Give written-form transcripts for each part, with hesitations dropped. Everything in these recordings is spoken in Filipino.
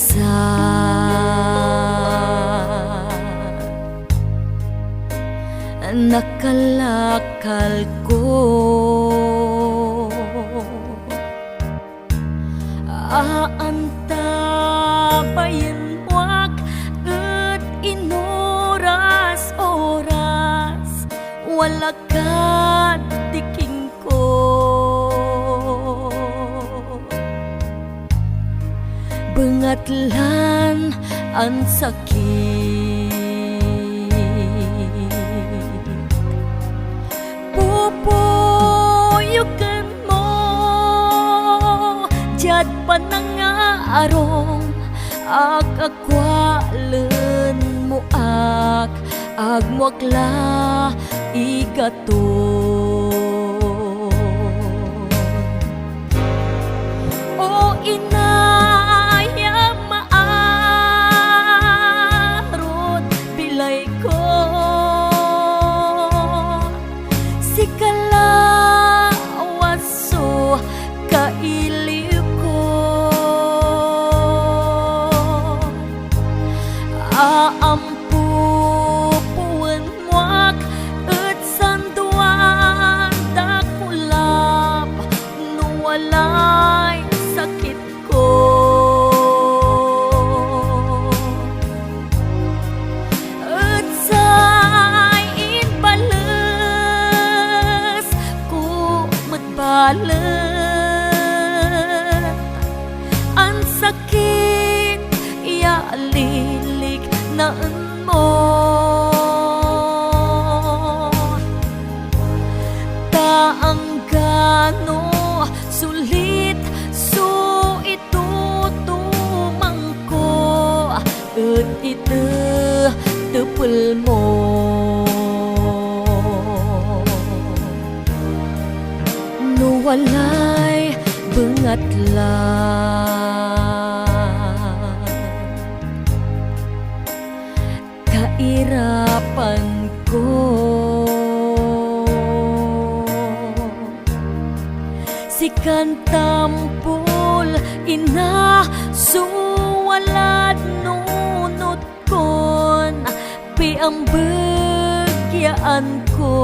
pag-isa. Nakalakal ko aantabayan mo'k at inoras-oras wala ka diking ko. Bengatlan ang sakit, pupuyukan mo jad panangaarong akwalan mo agmuakla igaton. O inaya maarot bilay ko si kalawaso kailiw ko. Aampupuan mo'k at sanduan dakulap no walay sakit ko. At sa'y inbalas ko magbalat ang sakit ialilik naan mo. Taang gano sulit so itutumang ko at ito tepel mo. No walay bengatlan kairapan ko. Sikan tampol ina suwalad nunot kon piambagyaan ko.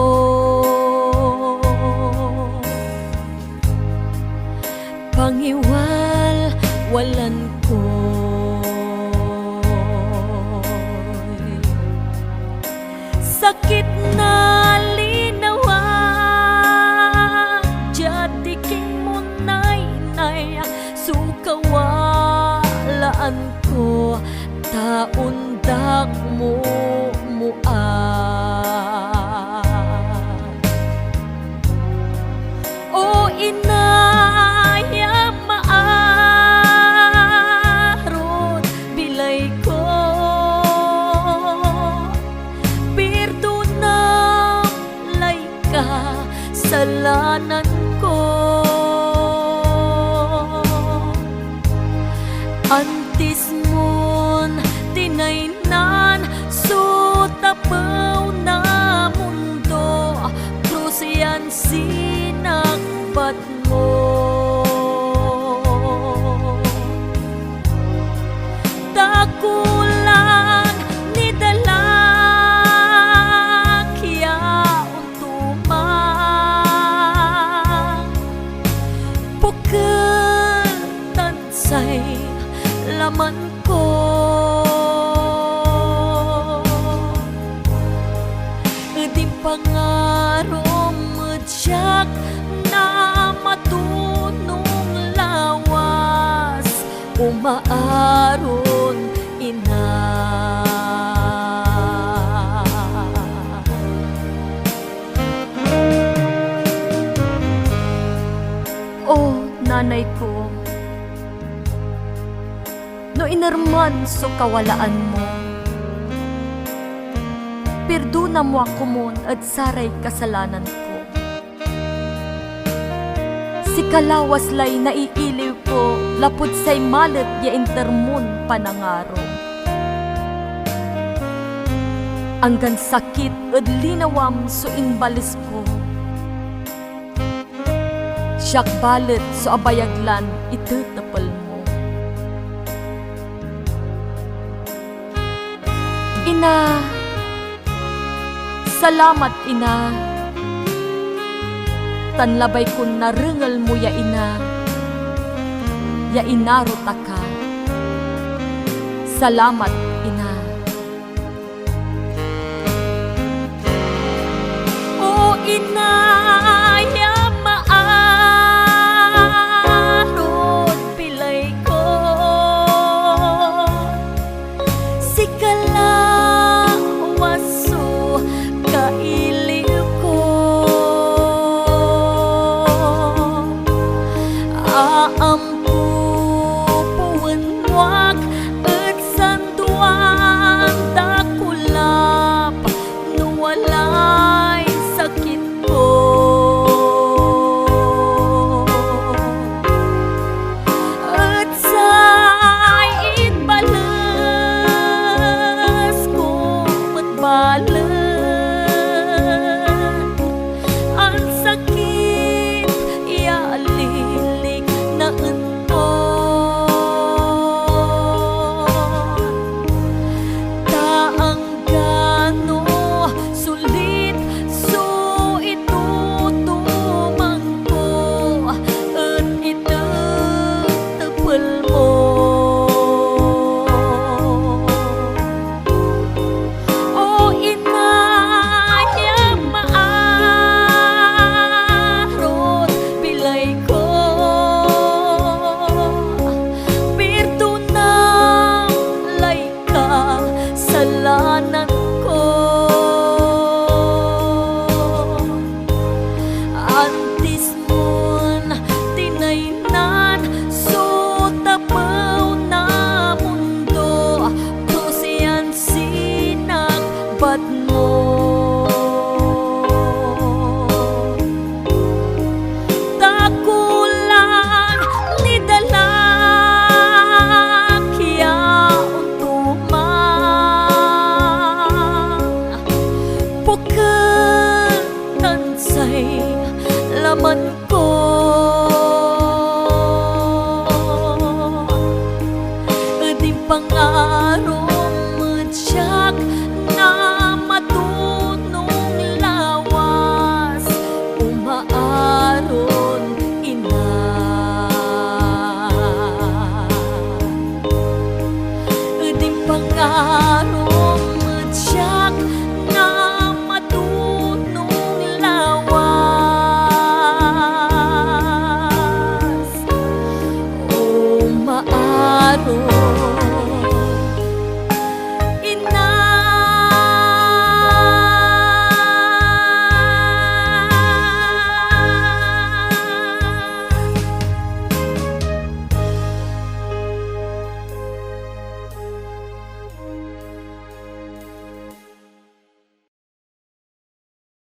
Pangiwal walan ko sakit na linawa jadi king mo nay sukawalaan ko taundak mo o inaya maarot bilay ko kasalanan ko. Antis mon tinaynan sutapaw na mundo krus yan sinakbat mo. Dakulang ni dalakya say laman ko. Di pangarom madyak na matunong lawas umaaron ina. Oh nanay ko, no inerman so kawalaan mo, perdona mo ako mon at saray kasalanan ko. Si kalawas lay naiiliw ko, lapod say malet ya intermon panangaro. Anggan sakit at linawam so inbalis ko. Siyak balet so abayaglan itetapal mo. ina, salamat ina. Tanlabay kun narengal mo ya ina, ya inaro taka. Salamat ina. O ina,